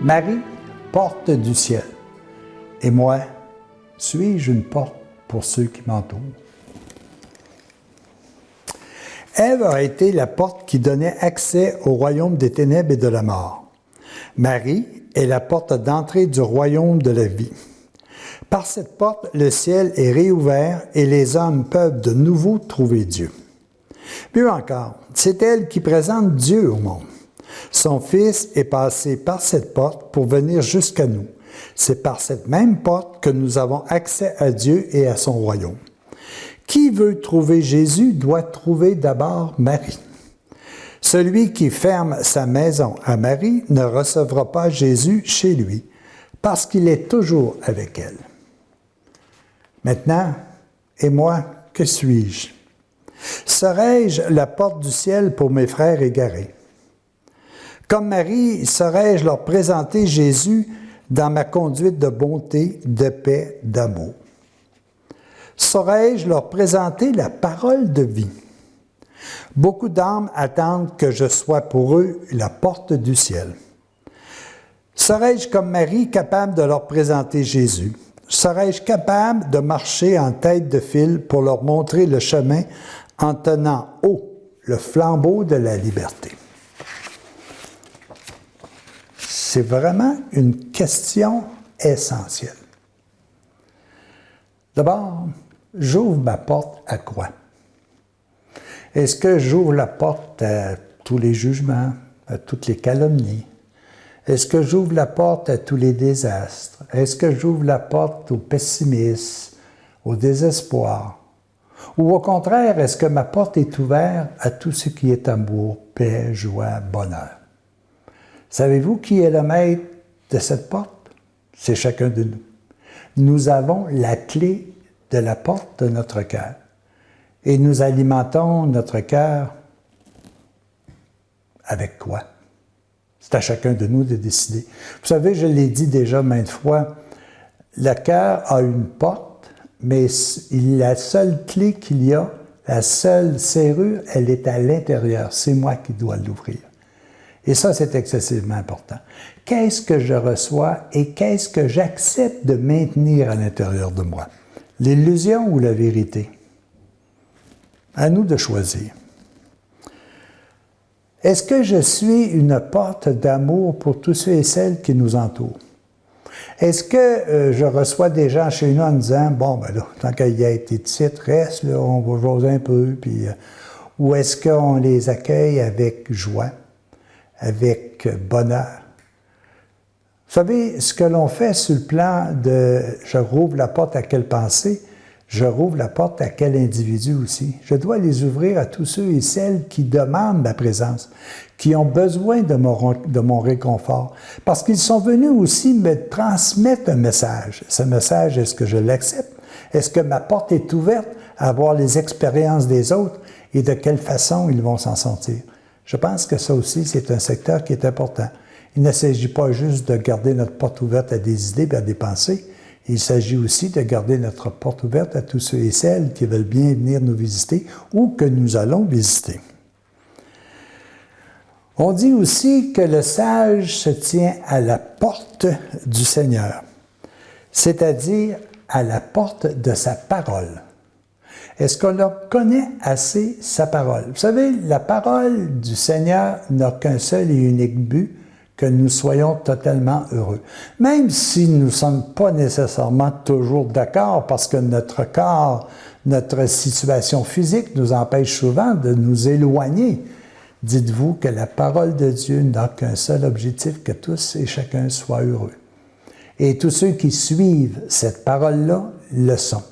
Marie, porte du ciel. Et moi, suis-je une porte pour ceux qui m'entourent? Ève a été la porte qui donnait accès au royaume des ténèbres et de la mort. Marie est la porte d'entrée du royaume de la vie. Par cette porte, le ciel est réouvert et les hommes peuvent de nouveau trouver Dieu. Mieux encore, c'est elle qui présente Dieu au monde. Son Fils est passé par cette porte pour venir jusqu'à nous. C'est par cette même porte que nous avons accès à Dieu et à son royaume. Qui veut trouver Jésus doit trouver d'abord Marie. Celui qui ferme sa maison à Marie ne recevra pas Jésus chez lui, parce qu'il est toujours avec elle. Maintenant, et moi, que suis-je? Serais-je la porte du ciel pour mes frères égarés? Comme Marie, saurais-je leur présenter Jésus dans ma conduite de bonté, de paix, d'amour? Saurais-je leur présenter la parole de vie? Beaucoup d'âmes attendent que je sois pour eux la porte du ciel. Serais-je comme Marie capable de leur présenter Jésus? Serais-je capable de marcher en tête de file pour leur montrer le chemin en tenant haut le flambeau de la liberté? C'est vraiment une question essentielle. D'abord, j'ouvre ma porte à quoi? Est-ce que j'ouvre la porte à tous les jugements, à toutes les calomnies? Est-ce que j'ouvre la porte à tous les désastres? Est-ce que j'ouvre la porte au pessimisme, au désespoir? Ou au contraire, est-ce que ma porte est ouverte à tout ce qui est amour, paix, joie, bonheur? Savez-vous qui est le maître de cette porte? C'est chacun de nous. Nous avons la clé de la porte de notre cœur. Et nous alimentons notre cœur avec quoi? C'est à chacun de nous de décider. Vous savez, je l'ai dit déjà maintes fois, le cœur a une porte, mais la seule clé qu'il y a, la seule serrure, elle est à l'intérieur. C'est moi qui dois l'ouvrir. Et ça, c'est excessivement important. Qu'est-ce que je reçois et qu'est-ce que j'accepte de maintenir à l'intérieur de moi? L'illusion ou la vérité? À nous de choisir. Est-ce que je suis une porte d'amour pour tous ceux et celles qui nous entourent? Est-ce que je reçois des gens chez nous en disant, bon, ben là, tant qu'il y a été ici, reste, là, on va jaser un peu, puis, ou est-ce qu'on les accueille avec joie, avec bonheur? Vous savez, ce que l'on fait sur le plan de « je rouvre la porte à quelle pensée », je rouvre la porte à quel individu aussi. Je dois les ouvrir à tous ceux et celles qui demandent ma présence, qui ont besoin de mon réconfort, parce qu'ils sont venus aussi me transmettre un message. Ce message, est-ce que je l'accepte? Est-ce que ma porte est ouverte à voir les expériences des autres et de quelle façon ils vont s'en sortir? Je pense que ça aussi, c'est un secteur qui est important. Il ne s'agit pas juste de garder notre porte ouverte à des idées et à des pensées. Il s'agit aussi de garder notre porte ouverte à tous ceux et celles qui veulent bien venir nous visiter ou que nous allons visiter. On dit aussi que le sage se tient à la porte du Seigneur, c'est-à-dire à la porte de sa parole. Est-ce qu'on connaît assez sa parole? Vous savez, la parole du Seigneur n'a qu'un seul et unique but, que nous soyons totalement heureux. Même si nous ne sommes pas nécessairement toujours d'accord, parce que notre corps, notre situation physique nous empêche souvent de nous éloigner. Dites-vous que la parole de Dieu n'a qu'un seul objectif, que tous et chacun soient heureux. Et tous ceux qui suivent cette parole-là le sont.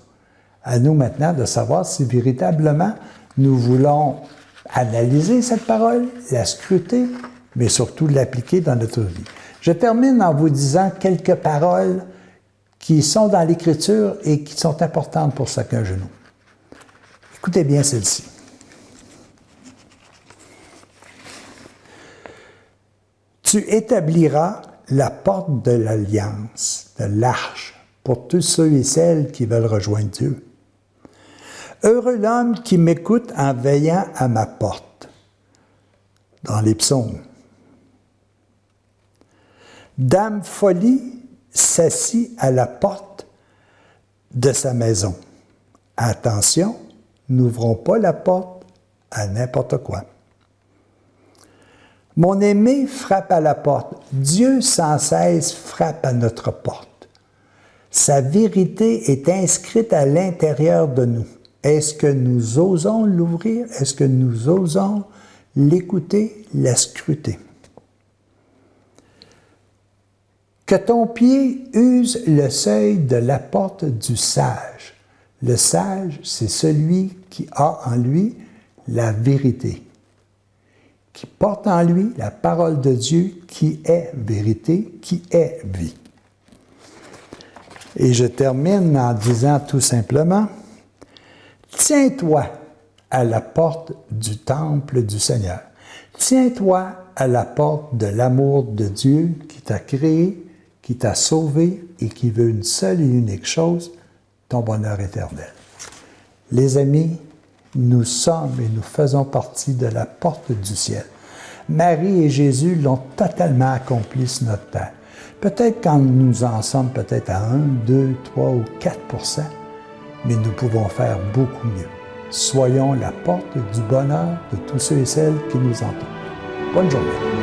À nous maintenant de savoir si véritablement nous voulons analyser cette parole, la scruter, mais surtout l'appliquer dans notre vie. Je termine en vous disant quelques paroles qui sont dans l'Écriture et qui sont importantes pour chacun de nous. Écoutez bien celle-ci. Tu établiras la porte de l'alliance, de l'arche, pour tous ceux et celles qui veulent rejoindre Dieu. Heureux l'homme qui m'écoute en veillant à ma porte. Dans les psaumes. Dame Folie s'assit à la porte de sa maison. Attention, n'ouvrons pas la porte à n'importe quoi. Mon aimé frappe à la porte. Dieu sans cesse frappe à notre porte. Sa vérité est inscrite à l'intérieur de nous. Est-ce que nous osons l'ouvrir? Est-ce que nous osons l'écouter, la scruter? Que ton pied use le seuil de la porte du sage. Le sage, c'est celui qui a en lui la vérité, qui porte en lui la parole de Dieu qui est vérité, qui est vie. Et je termine en disant tout simplement, tiens-toi à la porte du temple du Seigneur. Tiens-toi à la porte de l'amour de Dieu qui t'a créé, qui t'a sauvé et qui veut une seule et unique chose, ton bonheur éternel. Les amis, nous sommes et nous faisons partie de la porte du ciel. Marie et Jésus l'ont totalement accompli sur notre terre. Peut-être quand nous en sommes peut-être à 1, 2, 3 ou 4%, mais nous pouvons faire beaucoup mieux. Soyons la porte du bonheur de tous ceux et celles qui nous entourent. Bonne journée.